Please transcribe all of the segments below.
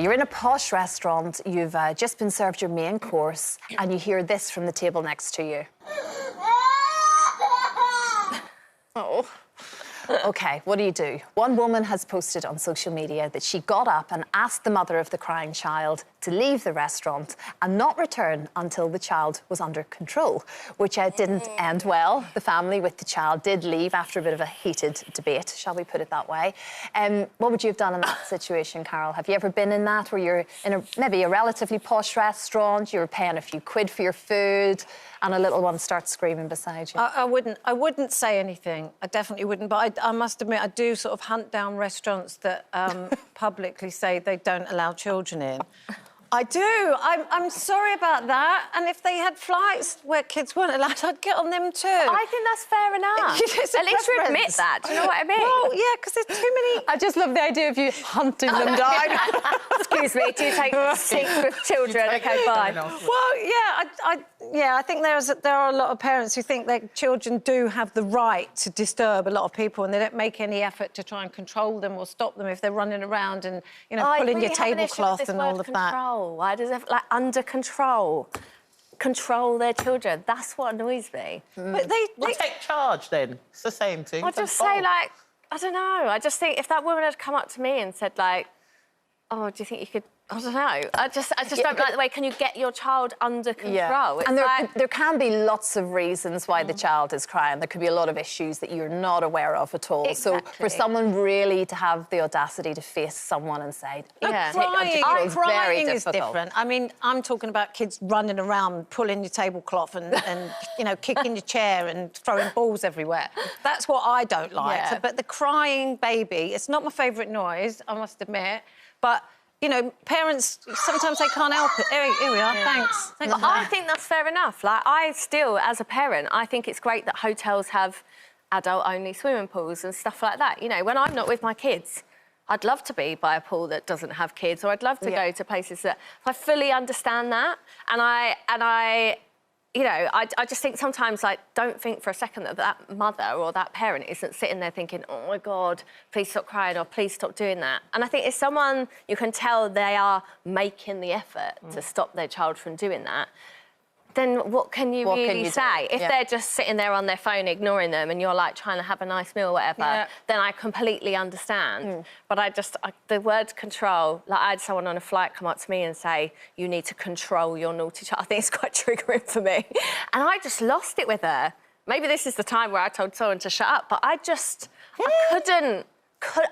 You're in a posh restaurant, you've just been served your main course, and you hear this from the table next to you. Oh. OK, what do? One woman has posted on social media that she got up and asked the mother of the crying child to leave the restaurant and not return until the child was under control, which didn't end well. The family with the child did leave after a bit of a heated debate, shall we put it that way. What would you have done in that situation, Carol? Have you ever been in that, where you're in maybe a relatively posh restaurant, you're paying a few quid for your food, and a little one starts screaming beside you? I wouldn't say anything. I definitely wouldn't. But I must admit, I do sort of hunt down restaurants that publicly say they don't allow children in. I do. I'm sorry about that. And if they had flights where kids weren't allowed, I'd get on them too. I think that's fair enough. At least you admit that. Do you know what I mean? Well, yeah, because there's too many... I just love the idea of you hunting them down. Excuse me, do you take seats with children? OK, bye. Well, yeah, I think there are a lot of parents who think their children do have the right to disturb a lot of people, and they don't make any effort to try and control them or stop them if they're running around and, you know, pulling your tablecloth and all of that. Why does it, like, under control their children? That's what annoys me. But they take charge then. It's the same thing. I'll just say, like, I don't know. I just think if that woman had come up to me and said, like, oh, do you think you could... I don't know. I just don't like the way, can you get your child under control? Yeah. And there can be lots of reasons why the child is crying. There could be a lot of issues that you're not aware of at all. Exactly. So for someone really to have the audacity to face someone and say... Crying is different. I mean, I'm talking about kids running around, pulling your tablecloth and you know, kicking your chair and throwing balls everywhere. That's what I don't like. Yeah. But the crying baby, it's not my favourite noise, I must admit, but... You know, parents, sometimes they can't help it. Here we are, thanks. But I think that's fair enough. Like, I still, as a parent, I think it's great that hotels have adult-only swimming pools and stuff like that. You know, when I'm not with my kids, I'd love to be by a pool that doesn't have kids, or I'd love to go to places that... I fully understand that, and I you know, I just think sometimes, like, don't think for a second that that mother or that parent isn't sitting there thinking, oh, my God, please stop crying or please stop doing that. And I think if someone, you can tell they are making the effort to stop their child from doing that, then what can you really say? If they're just sitting there on their phone ignoring them and you're, like, trying to have a nice meal or whatever, then I completely understand. But the word control, like, I had someone on a flight come up to me and say, you need to control your naughty child. I think it's quite triggering for me. And I just lost it with her. Maybe this is the time where I told someone to shut up, but I couldn't.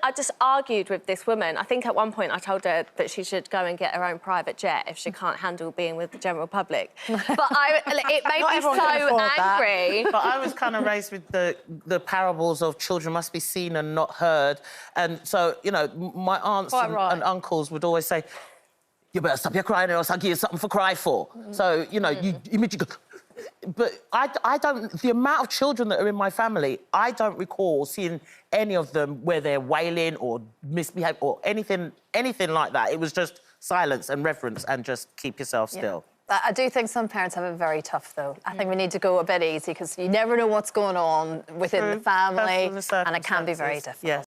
I just argued with this woman. I think at one point I told her that she should go and get her own private jet if she can't handle being with the general public. But it made me so angry. But I was kind of raised with the parables of children must be seen and not heard. And so, you know, my aunts and uncles would always say, you better stop your crying or else I'll give you something to cry for. So, you know, you immediately go... But I don't... The amount of children that are in my family, I don't recall seeing any of them where they're wailing or misbehave or anything like that. It was just silence and reverence and just keep yourself still. I do think some parents have it very tough, though. I think we need to go a bit easy because you never know what's going on within the family, and it can be very difficult.